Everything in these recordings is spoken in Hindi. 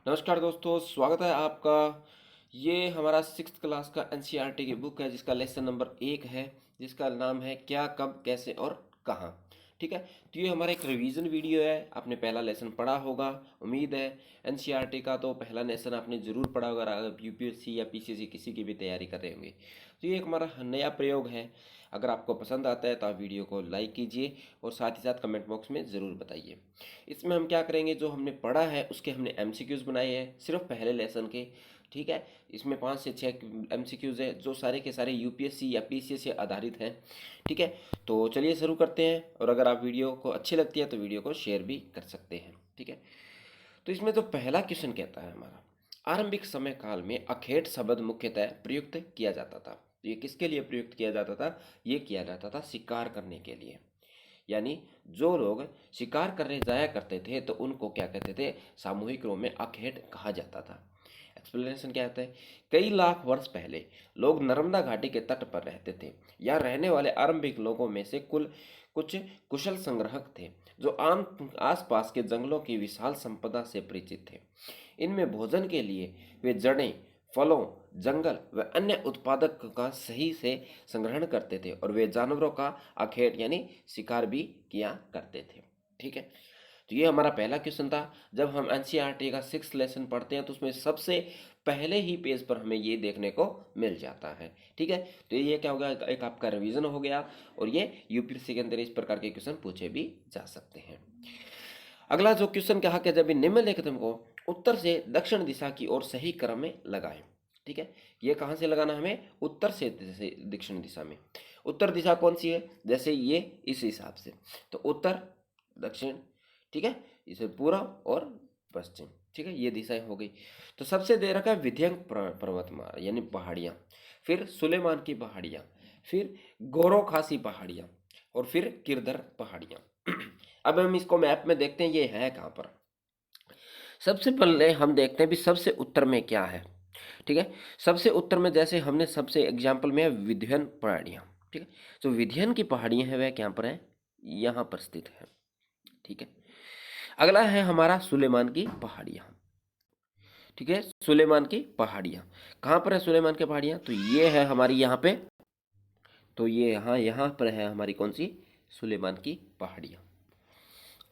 नमस्कार दोस्तों, स्वागत है आपका। ये हमारा सिक्स्थ क्लास का एनसीईआरटी की बुक है जिसका लेसन नंबर 1 है, जिसका नाम है क्या, कब, कैसे और कहाँ। ठीक है, तो ये हमारा एक रिवीजन वीडियो है। आपने पहला लेसन पढ़ा होगा, उम्मीद है। एनसीईआरटी का तो पहला लेसन आपने ज़रूर पढ़ा होगा अगर आप यूपीएससी या पीसीएससी किसी की भी तैयारी कर रहे होंगे। तो ये एक हमारा नया प्रयोग है। अगर आपको पसंद आता है तो आप वीडियो को लाइक कीजिए और साथ ही साथ कमेंट बॉक्स में ज़रूर बताइए। इसमें हम क्या करेंगे, जो हमने पढ़ा है उसके हमने एमसीक्यूज़ बनाए हैं सिर्फ पहले लेसन के। ठीक है, इसमें 5 से 6 एमसीक्यूज़ है जो सारे के सारे यूपीएससी या पीसीएस से आधारित हैं। ठीक है, तो चलिए शुरू करते हैं। और अगर आप वीडियो को अच्छी लगती है तो वीडियो को शेयर भी कर सकते हैं। ठीक है, तो इसमें जो पहला क्वेश्चन कहता है हमारा, आरंभिक समय काल में अखेट शब्द मुख्यतः प्रयुक्त किया जाता था। तो ये किसके लिए प्रयुक्त किया जाता था? ये किया जाता था शिकार करने के लिए। यानी जो लोग शिकार करने जाया करते थे तो उनको क्या कहते थे? सामूहिक रूप में अखेट कहा जाता था। एक्सप्लेनेशन क्या आता है? कई लाख वर्ष पहले लोग नर्मदा घाटी के तट पर रहते थे। यहाँ रहने वाले आरंभिक लोगों में से कुछ कुशल संग्राहक थे जो आम आसपास के जंगलों की विशाल संपदा से परिचित थे। इनमें भोजन के लिए वे जड़ें, फलों, जंगल व अन्य उत्पादक का सही से संग्रहण करते थे और वे जानवरों का अखेट यानी शिकार भी किया करते थे। ठीक है, तो ये हमारा पहला क्वेश्चन था। जब हम एनसीईआरटी का 6th लेसन पढ़ते हैं तो उसमें सबसे पहले ही पेज पर हमें ये देखने को मिल जाता है। ठीक है, तो ये क्या हो गया, एक आपका रिवीजन हो गया और ये यूपीएससी के अंदर इस प्रकार के क्वेश्चन पूछे भी जा सकते हैं। अगला जो क्वेश्चन कहा कि जब निम्नलिखित को उत्तर से दक्षिण दिशा की ओर सही क्रम में लगाएं। ठीक है, ये कहाँ से लगाना हमें? उत्तर से दक्षिण दिशा में। उत्तर दिशा कौन सी है? जैसे ये इस हिसाब से, तो उत्तर, दक्षिण, ठीक है, इसे पूर्व और पश्चिम। ठीक है, ये दिशाएं हो गई। तो सबसे दे रखा है विध्यंग पर्वतमाला यानी पहाड़ियाँ, फिर सुलेमान की पहाड़ियाँ, फिर गोरो खासी पहाड़ियाँ और फिर किरदर पहाड़ियाँ। अब हम इसको मैप में देखते हैं ये है कहाँ पर। सबसे पहले हम देखते हैं भी सबसे उत्तर में क्या है। ठीक है, सबसे उत्तर में जैसे हमने सबसे एग्जाम्पल में है विध्यन पहाड़ियाँ। ठीक है, जो विध्यन की पहाड़ियाँ हैं वह क्या पर है? यहाँ पर स्थित है। ठीक है, अगला है हमारा सुलेमान की पहाड़ियाँ। ठीक है, सुलेमान की पहाड़ियाँ कहाँ पर है? सुलेमान की पहाड़ियाँ तो ये है हमारी यहाँ पे, तो ये यहाँ पर है हमारी कौन सी? सुलेमान की पहाड़ियाँ।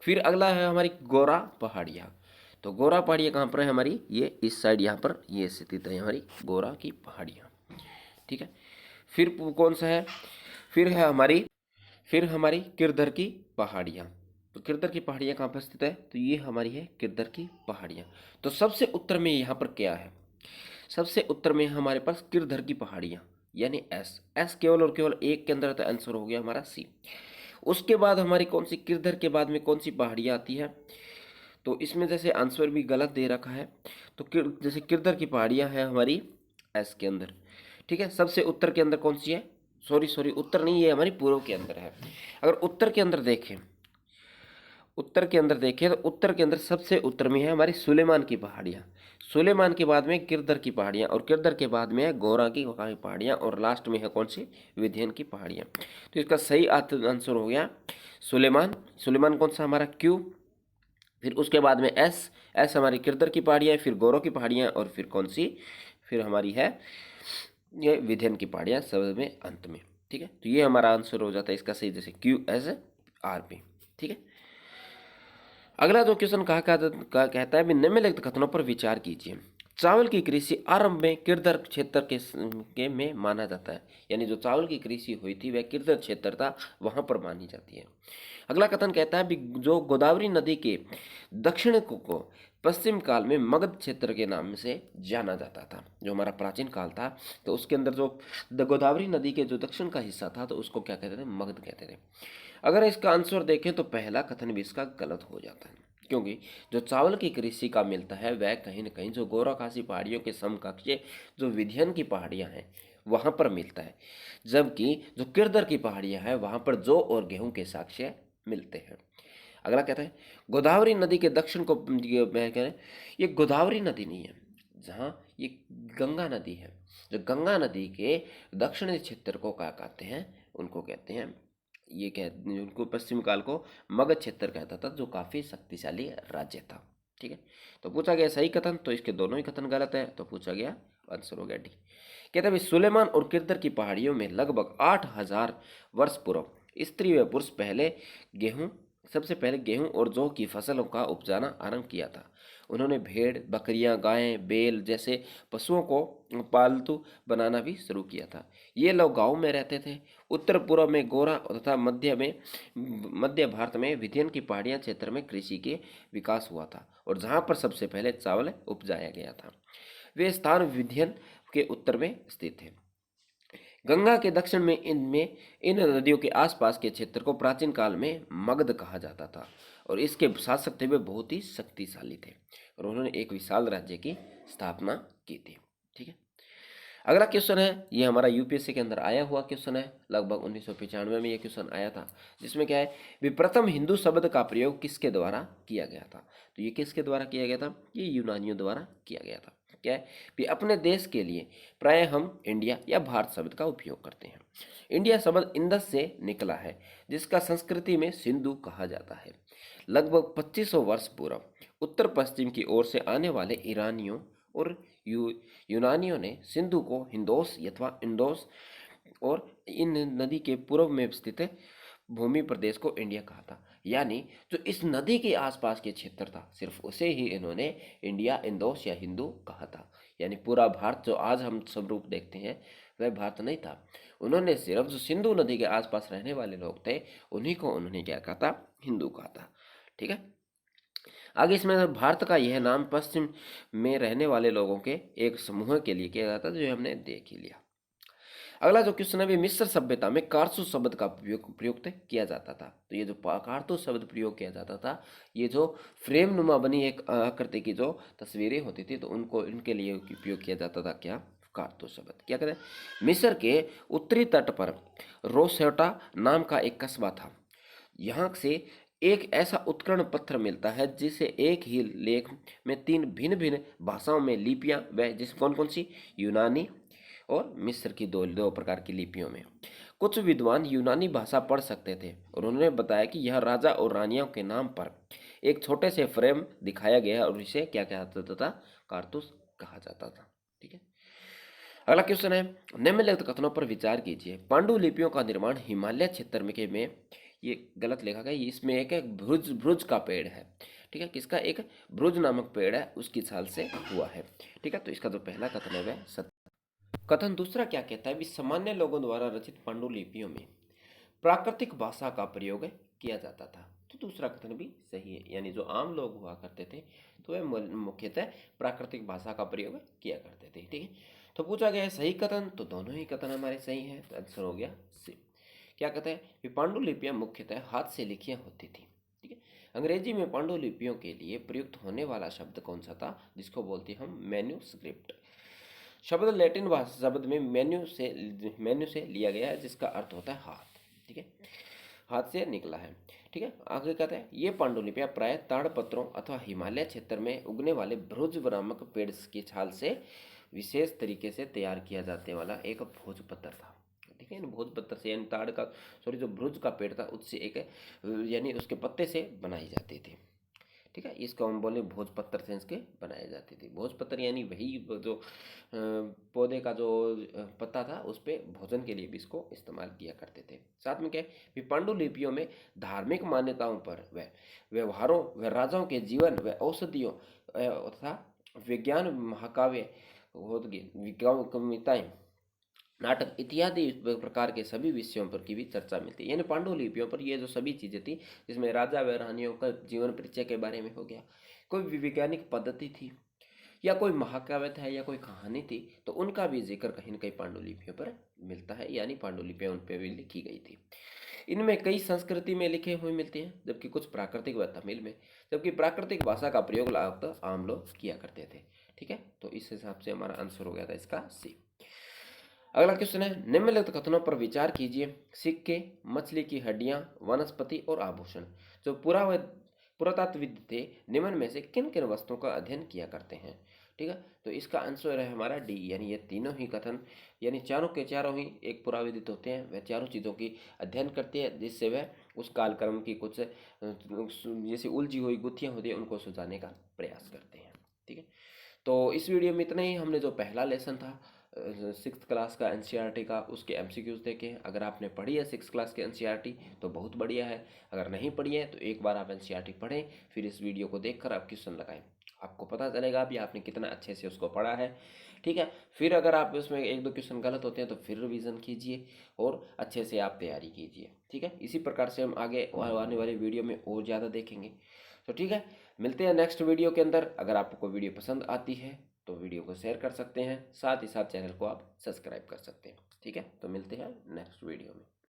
फिर अगला है हमारी गोरा पहाड़ियाँ। तो गोरा पहाड़ियाँ कहाँ पर है हमारी? ये इस साइड यहाँ पर ये स्थित है हमारी गोरा की पहाड़ियाँ। ठीक है, फिर कौन सा है? फिर हमारी किरधर की पहाड़ियाँ। तो किरधर की पहाड़ियाँ कहाँ पर स्थित है? तो ये हमारी है किरधर की पहाड़ियाँ। तो सबसे उत्तर में यहाँ पर क्या है? सबसे उत्तर में हमारे पास किरधर की पहाड़ियाँ यानी एस केवल और केवल एक के अंदर, तो आंसर हो गया हमारा सी। उसके बाद हमारी कौन सी? किरधर के बाद में कौन सी पहाड़ियाँ आती है? तो इसमें जैसे आंसर भी गलत दे रखा है, तो जैसे किरधर की पहाड़ियाँ हैं हमारी एस के अंदर। ठीक है, सबसे उत्तर के अंदर कौन सी है? सॉरी उत्तर नहीं, ये हमारी पूर्व के अंदर है। अगर उत्तर के अंदर देखें तो उत्तर के अंदर सबसे उत्तर में है हमारी सुलेमान की पहाड़ियाँ। सुलेमान के बाद में किरधर की पहाड़ियाँ और किरधर के बाद में है गोरा की पहाड़ियाँ और लास्ट में है कौन सी? विध्यन की पहाड़ियाँ। तो इसका सही आंसर हो गया सुलेमान। सुलेमान कौन सा हमारा? क्यू। फिर उसके बाद में एस हमारी किरदर की पहाड़ियाँ, फिर गौरव की पहाड़ियाँ और फिर कौन सी? फिर हमारी है ये विध्यन की पहाड़ियाँ सब में अंत में। ठीक है, तो ये हमारा आंसर हो जाता है इसका सही, जैसे क्यू एस आर पी। ठीक है, अगला जो क्वेश्चन कहता है निम्नलिखित कथनों पर विचार कीजिए। चावल की कृषि आरंभ में किरदर क्षेत्र के में माना जाता है। यानी जो चावल की कृषि हुई थी वह किरदर क्षेत्र था, वहां पर मानी जाती है। अगला कथन कहता है जो गोदावरी नदी के दक्षिण को पश्चिम काल में मगध क्षेत्र के नाम से जाना जाता था। जो हमारा प्राचीन काल था तो उसके अंदर जो गोदावरी नदी के जो दक्षिण का हिस्सा था तो उसको क्या कहते थे? मगध कहते थे। अगर इसका आंसर देखें तो पहला कथन भी इसका गलत हो जाता है, क्योंकि जो चावल की कृषि का मिलता है वह कहीं न कहीं जो गोरा खासी पहाड़ियों के समकक्ष जो विध्यन की पहाड़ियाँ हैं वहाँ पर मिलता है, जबकि जो किरदर की पहाड़ियाँ हैं वहाँ पर जौ और गेहूँ के साक्ष्य मिलते हैं। अगला कहता है गोदावरी नदी के दक्षिण को, मैं कह रहे ये गोदावरी नदी नहीं है, जहाँ ये गंगा नदी है। जो गंगा नदी के दक्षिणी क्षेत्र को क्या कहते हैं? उनको कहते हैं, उनको पश्चिम काल को मगध क्षेत्र कहता था, जो काफ़ी शक्तिशाली राज्य था। ठीक है, तो पूछा गया सही कथन, तो इसके दोनों ही कथन गलत है, तो पूछा गया आंसर हो गया डी। कहते हैं सुलेमान और किरदर की पहाड़ियों में लगभग 8,000 वर्ष पूर्व स्त्री व पुरुष सबसे पहले गेहूं और जौ की फसलों का उपजाना आरंभ किया था। उन्होंने भेड़, बकरियां, गायें, बैल जैसे पशुओं को पालतू बनाना भी शुरू किया था। ये लोग गांव में रहते थे। उत्तर पूर्व में गोरा तथा मध्य भारत में विंध्य की पहाड़ियां क्षेत्र में कृषि के विकास हुआ था और जहां पर सबसे पहले चावल उपजाया गया था। वे स्थान विंध्य के उत्तर में स्थित है। गंगा के दक्षिण में इन नदियों के आसपास के क्षेत्र को प्राचीन काल में मगध कहा जाता था और इसके शासक थे वे बहुत ही शक्तिशाली थे और उन्होंने एक विशाल राज्य की स्थापना की थी। ठीक है, अगला क्वेश्चन है, ये हमारा यूपीएससी के अंदर आया हुआ क्वेश्चन है, लगभग 1995 में ये क्वेश्चन आया था, जिसमें क्या है, विप्रथम हिंदू शब्द का प्रयोग किसके द्वारा किया गया था। तो ये किसके द्वारा किया गया था, ये यूनानियों द्वारा किया गया था। क्या है कि अपने देश के लिए प्राय हम इंडिया या भारत शब्द का उपयोग करते हैं। इंडिया शब्द इंडस से निकला है, जिसका संस्कृति में सिंधु कहा जाता है। लगभग 2500 वर्ष पूर्व उत्तर पश्चिम की ओर से आने वाले ईरानियों और यूनानियों ने सिंधु को हिंदोस अथवा इंडोस और इन नदी के पूर्व में स्थित भूमि प्रदेश को इंडिया कहा था। यानी जो इस नदी के आसपास के क्षेत्र था, सिर्फ उसे ही इन्होंने इंडिया, इंडोस या हिंदू कहा था। यानी पूरा भारत जो आज हम सब रूप देखते हैं वह भारत नहीं था। उन्होंने सिर्फ जो सिंधु नदी के आसपास रहने वाले लोग थे उन्हीं को उन्होंने क्या कहा था, हिंदू कहा था। ठीक है, आगे इसमें भारत का यह नाम पश्चिम में रहने वाले लोगों के एक समूह के लिए किया जाता है, जो हमने देख ही लिया। अगला जो क्वेश्चन है, मिस्र सभ्यता में कारतूस शब्द का प्रयुक्त किया जाता था। तो ये जो कारतूस शब्द प्रयोग किया जाता था, ये जो फ्रेम नुमा बनी एक आकृति की जो तस्वीरें होती थी, तो उनको इनके लिए उपयोग किया जाता था। क्या, कारतूस शब्द। क्या कहते हैं, मिस्र के उत्तरी तट पर रोसेटा नाम का एक कस्बा था। यहाँ से एक ऐसा उत्कीर्ण पत्थर मिलता है जिसे एक ही लेख में 3 भिन्न भिन्न भाषाओं में लिपियां व जिस कौन कौन सी, यूनानी और मिस्र की दो प्रकार की लिपियों में। कुछ विद्वान यूनानी भाषा पढ़ सकते थे और उन्होंने बताया कि यह राजा और रानियों के नाम पर एक छोटे से फ्रेम दिखाया गया और इसे क्या कहा जाता था, कारतूस कहा जाता था। ठीक है, अगला क्वेश्चन है, निम्नलिखित कथनों पर विचार कीजिए। पांडुलिपियों का निर्माण हिमालय क्षेत्र में ये गलत लिखा गया, इसमें एक भ्रुज का पेड़ है। ठीक है, किसका, एक भ्रुज नामक पेड़ है, उसकी छाल से हुआ है। ठीक है, तो इसका जो पहला कथन है वह सत्य। कथन दूसरा क्या कहता है, सामान्य लोगों द्वारा रचित पांडुलिपियों में प्राकृतिक भाषा का प्रयोग किया जाता था। तो दूसरा कथन भी सही है, यानी जो आम लोग हुआ करते थे तो वे मुख्यतः प्राकृतिक भाषा का प्रयोग किया करते थे। ठीक है, तो पूछा गया है सही कथन, तो दोनों ही कथन हमारे सही हैं, तो आंसर हो गया सी। क्या कहते हैं कि पांडुलिपियां मुख्यतः हाथ से लिखियां होती थी। ठीक है, अंग्रेजी में पांडुलिपियों के लिए प्रयुक्त होने वाला शब्द कौन सा था, जिसको बोलते हैं हम मैन्युस्क्रिप्ट। शब्द लैटिन भाषा शब्द में मेन्यू से लिया गया है, जिसका अर्थ होता है हाथ। ठीक है, हाथ से निकला है। ठीक है, आगे कहते हैं ये पांडुलिपियां प्राय ताड़पत्रों अथवा हिमालय क्षेत्र में उगने वाले भ्रुज नामक पेड़ की छाल से विशेष तरीके से तैयार किया जाने वाला एक भोजपत्र था। ठीक है, भोजपत्र से यानी ताड़ का जो भ्रुज का पेड़ था उससे एक यानी उसके पत्ते से बनाई जाती थी। ठीक है, इसको हम बोले भोजपत्र से इसके बनाए जाते थे। भोजपत्र यानी वही जो पौधे का जो पत्ता था उस पर भोजन के लिए भी इसको इस्तेमाल किया करते थे। साथ में क्या है, पांडुलिपियों में धार्मिक मान्यताओं पर व व्यवहारों व राजाओं के जीवन व औषधियों तथा विज्ञान, महाकाव्य, कविताएं, नाटक इत्यादि प्रकार के सभी विषयों पर की भी चर्चा मिलती है। यानी पांडुलिपियों पर ये जो सभी चीज़ें थी, जिसमें राजा व रानियों का जीवन परिचय के बारे में हो गया, कोई भी वैज्ञानिक पद्धति थी या कोई महाकाव्य था या कोई कहानी थी, तो उनका भी जिक्र कहीं न कहीं पांडुलिपियों पर मिलता है, यानी पांडुलिपियाँ उन पर भी लिखी गई थी। इनमें कई संस्कृति में लिखे हुए मिलते हैं, जबकि कुछ प्राकृतिक व तमिल में, जबकि प्राकृतिक भाषा का प्रयोग लगभग आम लोग किया करते थे। ठीक है, तो इस हिसाब से हमारा आंसर हो गया था इसका सी। अगला क्वेश्चन है, निम्नलिखित कथनों पर विचार कीजिए। सिक्के, मछली की हड्डियां, वनस्पति और आभूषण। जो पुरातत्वविद थे, निम्न में से किन किन वस्तुओं का अध्ययन किया करते हैं। ठीक है, तो इसका आंसर है हमारा डी, यानी ये तीनों ही कथन, यानी चारों के चारों ही एक पुराविदित होते हैं, वह चारों चीज़ों की अध्ययन करते हैं, जिससे वह उस कालक्रम की कुछ जैसे उलझी हुई गुत्थियाँ होती हैं उनको सुलझाने का प्रयास करते हैं। ठीक है, तो इस वीडियो में इतना ही। हमने जो पहला लेसन था 6th क्लास का एनसीईआरटी का, उसके एमसीक्यूज देखे हैं। अगर आपने पढ़ी है 6th क्लास के एनसीईआरटी तो बहुत बढ़िया है, अगर नहीं पढ़ी है तो एक बार आप एनसीईआरटी पढ़ें, फिर इस वीडियो को देखकर आप क्वेश्चन लगाएं, आपको पता चलेगा भी आपने कितना अच्छे से उसको पढ़ा है। ठीक है, फिर अगर आप उसमें एक दो क्वेश्चन गलत होते हैं तो फिर रिवीजन कीजिए और अच्छे से आप तैयारी कीजिए। ठीक है, इसी प्रकार से हम आगे आने वाली वीडियो में और ज़्यादा देखेंगे। तो ठीक है, मिलते हैं नेक्स्ट वीडियो के अंदर। अगर आपको वीडियो पसंद आती है तो वीडियो को शेयर कर सकते हैं, साथ ही साथ चैनल को आप सब्सक्राइब कर सकते हैं। ठीक है, तो मिलते हैं नेक्स्ट वीडियो में।